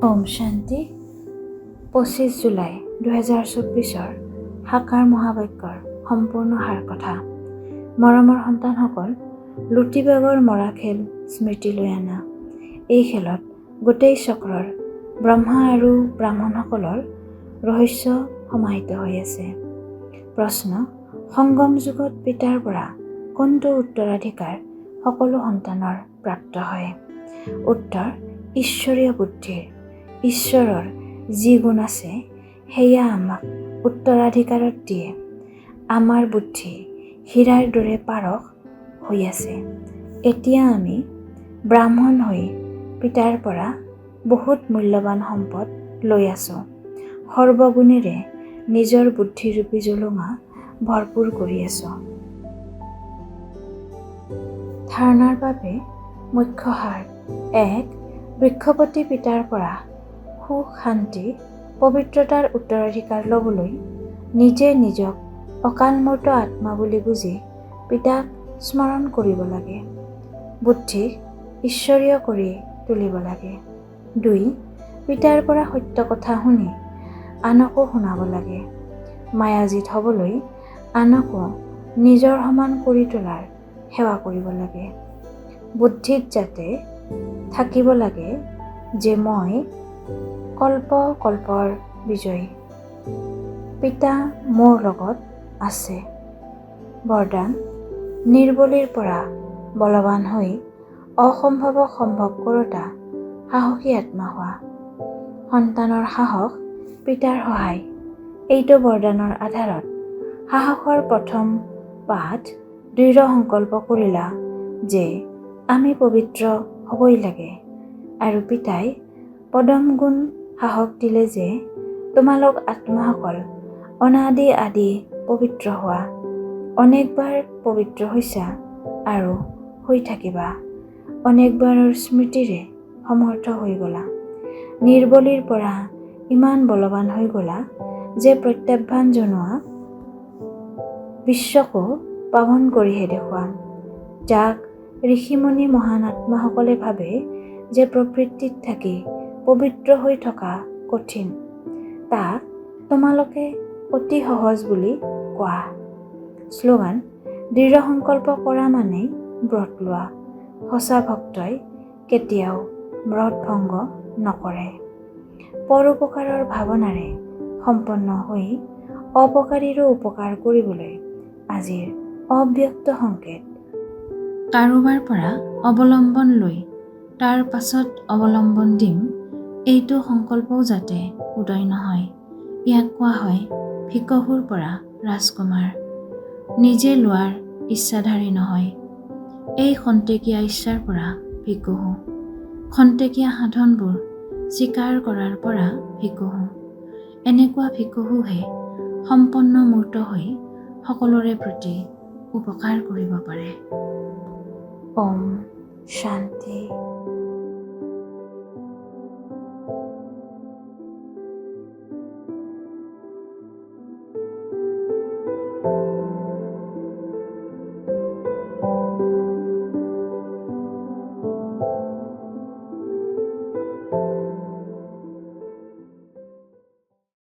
ওম শান্তি। 25 জুলাই 2024 সাকাৰ মহাবাক্যৰ সম্পূৰ্ণ সাৰ কথা। মৰমৰ সন্তানসকল, লুটিবাগৰ মৰা খেল স্মৃতিলৈ আনা। এই খেলত গোটেই চক্ৰৰ ব্ৰহ্মা আৰু ব্ৰাহ্মণসকলৰ ৰহস্য সমাহিত হৈ আছে। প্ৰশ্ন: সংগম যুগত পিতাৰ পৰা কোনটো উত্তৰাধিকাৰ সকলো সন্তানৰ প্ৰাপ্ত হয়? উত্তৰ: ঈশ্বৰীয় বুদ্ধিৰ। ঈশ্বৰৰ যি গুণ আছে সেয়া আমাক উত্তৰাধিকাৰত দিয়ে। আমাৰ বুদ্ধি হীৰাৰ দৰে পাৰখ হৈ আছে। এতিয়া আমি ব্ৰাহ্মণ হৈ পিতাৰ পৰা বহুত মূল্যৱান সম্পদ লৈ আছোঁ। সৰ্বগুণেৰে নিজৰ বুদ্ধিৰূপী জুলুঙা ভৰপূৰ কৰি আছোঁ। ধাৰণাৰ বাবে মুখ্য সাৰ: 1. বৃক্ষপতি পিতাৰ পৰা সুখ, শান্তি, পবিত্ৰতাৰ উত্তৰাধিকাৰ ল'বলৈ নিজে নিজক অকালমূৰ্ত আত্মা বুলি বুজি পিতাক স্মৰণ কৰিব লাগে। বুদ্ধিক ঈশ্বৰীয় কৰি তুলিব লাগে। 2. পিতাৰ পৰা সত্য কথা শুনি আনকো শুনাব লাগে। মায়াজিত হ'বলৈ আনকো নিজৰ সমান কৰি তোলাৰ সেৱা কৰিব লাগে। বুদ্ধিত যাতে থাকিব লাগে যে মই কল্পৰ বিজয়ী, পিতা মোৰ লগত আছে। বৰদান: নিৰ্বলীৰ পৰা বলৱান হৈ অসম্ভৱক সম্ভৱ কৰোঁতা সাহসী আত্মা হোৱা। সন্তানৰ সাহস পিতাৰ সহায়। এইটো বৰদানৰ আধাৰত সাহসৰ প্ৰথম পাঠ। দৃঢ় সংকল্প কৰিলা যে আমি পবিত্ৰ হ'বই লাগে, আৰু পিতাই পদম গুণ সাহস দিলে যে তোমালোক আত্মাসকল অনাদি আদি পবিত্ৰ হোৱা। অনেকবাৰ পবিত্ৰ হৈছা আৰু হৈ থাকিবা। অনেকবাৰৰ স্মৃতিৰে সমৰ্থ হৈ গলা। নিৰ্বলীৰ পৰা ইমান বলৱান হৈ গলা যে প্ৰত্যাহ্বান জনোৱা বিশ্বকো পাৱন কৰিহে দেখুৱাম। যাক ঋষিমুনি মহান আত্মাসকলে ভাবে যে প্ৰকৃতিত থাকি পবিত্ৰ হৈ থকা কঠিন, তাক তোমালোকে অতি সহজ বুলি কোৱা। শ্লোগান: দৃঢ় সংকল্প কৰা মানেই ব্ৰত লোৱা। সঁচা ভক্তই কেতিয়াও ব্ৰত ভংগ নকৰে। পৰোপকাৰৰ ভাৱনাৰে সম্পন্ন হৈ অপকাৰীৰো উপকাৰ কৰিবলৈ আজিৰ অব্যক্ত সংকেত। কাৰোবাৰ পৰা অৱলম্বন লৈ তাৰ পাছত অৱলম্বন দিম, এইটো সংকল্পও যাতে উদয় নহয়। ইয়াক কোৱা হয় ভিকহুৰ পৰা ৰাজকুমাৰ। নিজে লোৱাৰ ইচ্ছাধাৰী নহয়। এই খন্তেকীয়া ইচ্ছাৰ পৰা ভিকহু। খন্তেকীয়া সাধনবোৰ স্বীকাৰ কৰাৰ পৰা ভিকহু। এনেকুৱা ভিকহুহে সম্পন্ন মূৰ্ত হৈ সকলোৰে প্ৰতি উপকাৰ কৰিব পাৰে। ওম শান্তি।